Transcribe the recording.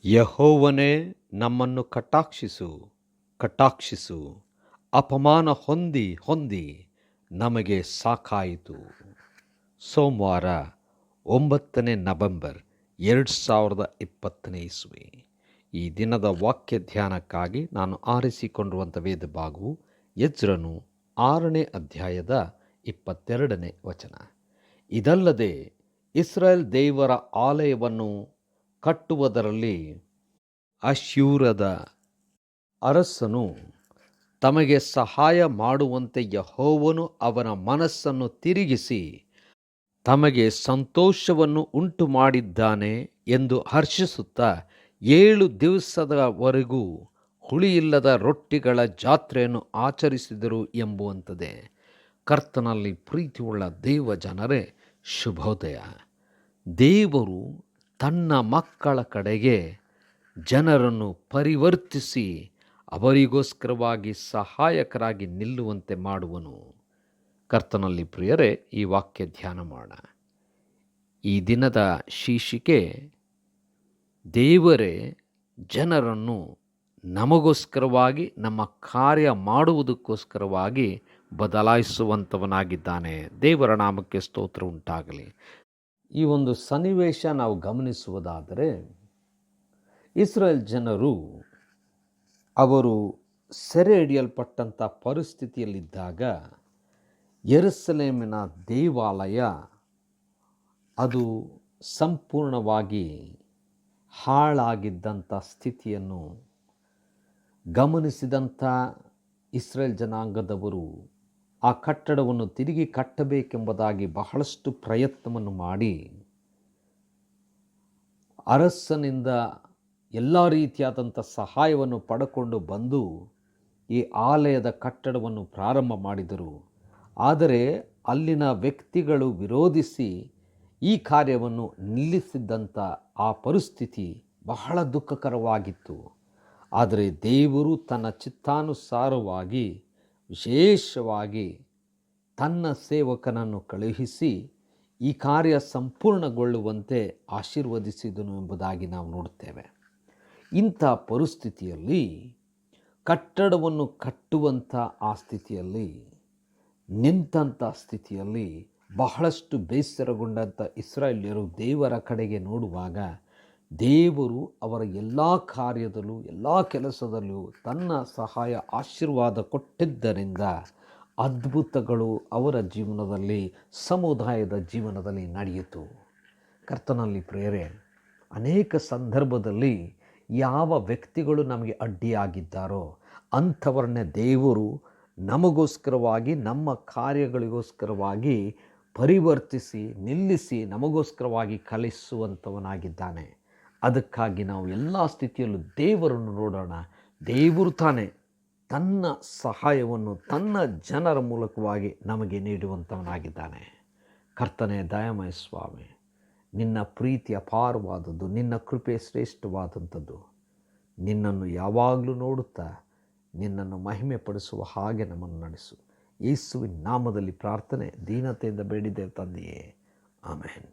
ಯೆಹೋವನೇ ನಮ್ಮನ್ನು ಕಟಾಕ್ಷಿಸು, ಕಟಾಕ್ಷಿಸು. ಅಪಮಾನ ಹೊಂದಿ ಹೊಂದಿ ನಮಗೆ ಸಾಕಾಯಿತು. ಸೋಮವಾರ 9 ನವೆಂಬರ್ 2020 ಇಸ್ವಿ. ಈ ದಿನದ ವಾಕ್ಯ ಧ್ಯಾನಕ್ಕಾಗಿ ನಾನು ಆರಿಸಿಕೊಂಡಿರುವಂಥ ವೇದ ಭಾಗವು ಎಜ್ರನು 6ನೇ ಅಧ್ಯಾಯದ 22ನೇ ವಚನ. ಇದಲ್ಲದೆ ಇಸ್ರಾಯೇಲ್ ದೇವರ ಆಲಯವನ್ನು ಕಟ್ಟುವುದರಲ್ಲಿ ಅಶ್ಶೂರದ ಅರಸನು ತಮಗೆ ಸಹಾಯ ಮಾಡುವಂತೆ ಯೆಹೋವನು ಅವನ ಮನಸ್ಸನ್ನು ತಿರುಗಿಸಿ ತಮಗೆ ಸಂತೋಷವನ್ನು ಉಂಟು ಮಾಡಿದ್ದಾನೆ ಎಂದು ಹರ್ಷಿಸುತ್ತಾ 7 ದಿವಸದವರೆಗೂ ಹುಳಿಯಿಲ್ಲದ ರೊಟ್ಟಿಗಳ ಜಾತ್ರೆಯನ್ನು ಆಚರಿಸಿದರು ಎಂಬುವಂಥದ್ದೇ. ಕರ್ತನಲ್ಲಿ ಪ್ರೀತಿಯುಳ್ಳ ದೇವ ಜನರೇ, ಶುಭೋದಯ. ದೇವರು ತನ್ನ ಮಕ್ಕಳ ಕಡೆಗೆ ಜನರನ್ನು ಪರಿವರ್ತಿಸಿ ಅವರಿಗೋಸ್ಕರವಾಗಿ ಸಹಾಯಕರಾಗಿ ನಿಲ್ಲುವಂತೆ ಮಾಡುವನು. ಕರ್ತನಲ್ಲಿ ಪ್ರಿಯರೇ, ಈ ವಾಕ್ಯ ಧ್ಯಾನ ಮಾಡೋಣ. ಈ ದಿನದ ಶೀರ್ಷಿಕೆ ದೇವರೇ ಜನರನ್ನು ನಮಗೋಸ್ಕರವಾಗಿ, ನಮ್ಮ ಕಾರ್ಯ ಮಾಡುವುದಕ್ಕೋಸ್ಕರವಾಗಿ ಬದಲಾಯಿಸುವಂಥವನಾಗಿದ್ದಾನೆ. ದೇವರ ನಾಮಕ್ಕೆ ಸ್ತೋತ್ರ ಉಂಟಾಗಲಿ. ಈ ಒಂದು ಸನ್ನಿವೇಶ ನಾವು ಗಮನಿಸುವುದಾದರೆ, ಇಸ್ರಾಯೇಲ್ ಜನರು ಅವರು ಸೆರೆ ಹಿಡಿಯಲ್ಪಟ್ಟಂಥ ಪರಿಸ್ಥಿತಿಯಲ್ಲಿದ್ದಾಗ ಯೆರೂಸಲೇಮಿನ ದೇವಾಲಯ ಅದು ಸಂಪೂರ್ಣವಾಗಿ ಹಾಳಾಗಿದ್ದಂಥ ಸ್ಥಿತಿಯನ್ನು ಗಮನಿಸಿದಂಥ ಇಸ್ರಾಯೇಲ್ ಜನಾಂಗದವರು ಆ ಕಟ್ಟಡವನ್ನು ತಿರುಗಿ ಕಟ್ಟಬೇಕೆಂಬುದಾಗಿ ಬಹಳಷ್ಟು ಪ್ರಯತ್ನವನ್ನು ಮಾಡಿ ಅರಸನಿಂದ ಎಲ್ಲ ರೀತಿಯಾದಂಥ ಸಹಾಯವನ್ನು ಪಡ್ಕೊಂಡು ಬಂದು ಈ ಆಲಯದ ಕಟ್ಟಡವನ್ನು ಪ್ರಾರಂಭ ಮಾಡಿದರು. ಆದರೆ ಅಲ್ಲಿನ ವ್ಯಕ್ತಿಗಳು ವಿರೋಧಿಸಿ ಈ ಕಾರ್ಯವನ್ನು ನಿಲ್ಲಿಸಿದ್ದಂಥ ಆ ಪರಿಸ್ಥಿತಿ ಬಹಳ ದುಃಖಕರವಾಗಿತ್ತು. ಆದರೆ ದೇವರು ತನ್ನ ಚಿತ್ತಾನುಸಾರವಾಗಿ ವಿಶೇಷವಾಗಿ ತನ್ನ ಸೇವಕನನ್ನು ಕಳುಹಿಸಿ ಈ ಕಾರ್ಯ ಸಂಪೂರ್ಣಗೊಳ್ಳುವಂತೆ ಆಶೀರ್ವದಿಸಿದನು ಎಂಬುದಾಗಿ ನಾವು ನೋಡುತ್ತೇವೆ. ಇಂಥ ಪರಿಸ್ಥಿತಿಯಲ್ಲಿ ಕಟ್ಟಡವನ್ನು ಕಟ್ಟುವಂಥ ಆ ಸ್ಥಿತಿಯಲ್ಲಿ ನಿಂತಂಥ ಸ್ಥಿತಿಯಲ್ಲಿ ಬಹಳಷ್ಟು ಬೇಸರಗೊಂಡಂಥ ಇಸ್ರಾಯೇಲ್ಯರು ದೇವರ ಕಡೆಗೆ ನೋಡುವಾಗ ದೇವರು ಅವರ ಎಲ್ಲ ಕಾರ್ಯದಲ್ಲೂ ಎಲ್ಲ ಕೆಲಸದಲ್ಲೂ ತನ್ನ ಸಹಾಯ ಆಶೀರ್ವಾದ ಕೊಟ್ಟಿದ್ದರಿಂದ ಅದ್ಭುತಗಳು ಅವರ ಜೀವನದಲ್ಲಿ, ಸಮುದಾಯದ ಜೀವನದಲ್ಲಿ ನಡೆಯಿತು. ಕರ್ತನಲ್ಲಿ ಪ್ರಿಯರೇ, ಅನೇಕ ಸಂದರ್ಭದಲ್ಲಿ ಯಾವ ವ್ಯಕ್ತಿಗಳು ನಮಗೆ ಅಡ್ಡಿಯಾಗಿದ್ದಾರೋ ಅಂಥವರನ್ನೇ ದೇವರು ನಮಗೋಸ್ಕರವಾಗಿ, ನಮ್ಮ ಕಾರ್ಯಗಳಿಗೋಸ್ಕರವಾಗಿ ಪರಿವರ್ತಿಸಿ ನಿಲ್ಲಿಸಿ ನಮಗೋಸ್ಕರವಾಗಿ ಕಲಿಸುವಂಥವನಾಗಿದ್ದಾನೆ. ಅದಕ್ಕಾಗಿ ನಾವು ಎಲ್ಲ ಸ್ಥಿತಿಯಲ್ಲೂ ದೇವರನ್ನು ನೋಡೋಣ. ದೇವರು ತಾನೇ ತನ್ನ ಸಹಾಯವನ್ನು ತನ್ನ ಜನರ ಮೂಲಕವಾಗಿ ನಮಗೆ ನೀಡುವಂಥವನಾಗಿದ್ದಾನೆ. ಕರ್ತನೇ, ದಯಾಮಯ ಸ್ವಾಮಿ, ನಿನ್ನ ಪ್ರೀತಿ ಅಪಾರವಾದದ್ದು, ನಿನ್ನ ಕೃಪೆ ಶ್ರೇಷ್ಠವಾದಂಥದ್ದು. ನಿನ್ನನ್ನು ಯಾವಾಗಲೂ ನೋಡುತ್ತಾ ನಿನ್ನನ್ನು ಮಹಿಮೆ ಪಡಿಸುವ ಹಾಗೆ ನಮ್ಮನ್ನು ನಡೆಸು. ಯೇಸುವಿನ ನಾಮದಲ್ಲಿ ಪ್ರಾರ್ಥನೆ ದೀನತೆಯಿಂದ ಬೇಡಿದ್ದೇವೆ ತಂದೆಯೇ, ಆಮೆನ್.